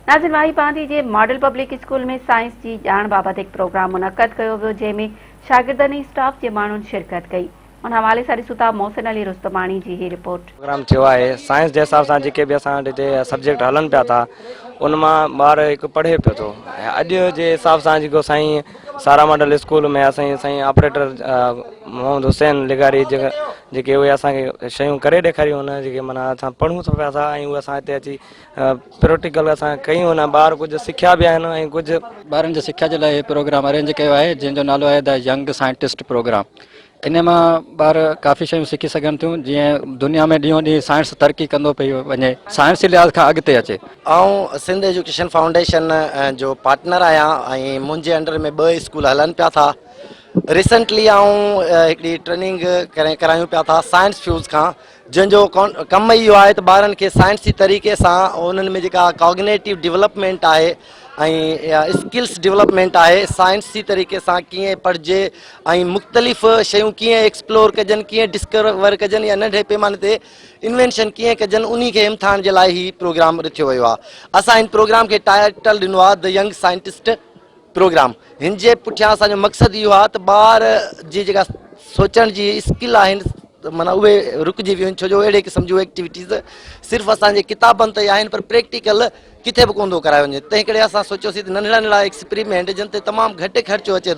नाज़िन वाही पांधी जे model public school में science की जान बाबत एक प्रोग्राम मुनक़द किया वियो जंहिंमें शागिर्दनि स्टाफ के माण्हुनि शिरकत कई। उन हवाले सां ॾिसूं था मोहसिन अली रुस्तमानी जी ही रिपोर्ट। प्रोग्राम थियो है साइंस के हिसाब से जेके भी असां हिते सब्जेक्ट हलन पिया था उनमां ॿार हिकु पढ़े पियो थो। अॼु जे हिसाब सां जेको साईं सारा मॉडल स्कूल में असां साईं ऑपरेटर मोहम्मद हुसैन लिगारी जेके उहे असांखे शयूं करे ॾेखारियूं हुन जेके माना असां पढ़ूं था पिया ऐं उहे असां हिते अची प्रैक्टिकल असां कयूं हुन ॿार कुझु सिखिया बि आहिनि ऐं कुझु ॿारनि जी सिख्या जे लाइ प्रोग्राम अरेंज कयो आहे जंहिंजो नालो आहे द यंग साइंटिस्ट प्रोग्राम। इन मां ॿार काफ़ी शयूं सिखी सघनि थियूं जीअं दुनिया में ॾींहों ॾींहुं साइंस तरक़ी कंदो पियो वञे, साइंस जे लिहाज़ खां अॻिते अचे। आउं सिंध एजुकेशन फाउंडेशन जो पार्टनर आहियां ऐं मुंहिंजे अंडर में 2 स्कूल हलनि पिया था। रिसेंटली आऊं हिकिड़ी ट्रेनिंग करायूं पिया था साइंस फ्यूज़ खां, जंहिंजो कमु इहो आहे त ॿारनि खे साइंसी तरीक़े सां उन्हनि में जेका कॉग्नेटिव डेवलपमेंट आहे ऐं स्किल्स डेवलपमेंट आहे, साइंसी तरीक़े सां कीअं पढ़िजे ऐं मुख़्तलिफ़ शयूं कीअं एक्सप्लोर कजनि, कीअं डिस्कवर कजनि या नंढे पैमाने ते इन्वेंशन कीअं कजनि, उन्ही खे इम्तिहान जे लाइ ही प्रोग्राम रखियो वियो आहे। असां हिन प्रोग्राम खे टाइटल ॾिनो आहे द यंग साइंटिस्ट प्रोग्राम। हिन जे पुठियां असांजो मक़सदु इहो आहे त ॿार जी जेका सोचण जी स्किल आहिनि माना उहे रुकिजी वियूं आहिनि, छो जो अहिड़े क़िस्म जूं एक्टिविटीज़ सिर्फ़ु असांजे किताबनि ते आहिनि पर प्रैक्टिकल किथे बि कोन थो करायो वञे। तंहिं करे असां सोचियोसीं त नंढड़ा नंढड़ा एक्सपेरिमेंट जिन ते तमामु घटि ख़र्चो अचे थो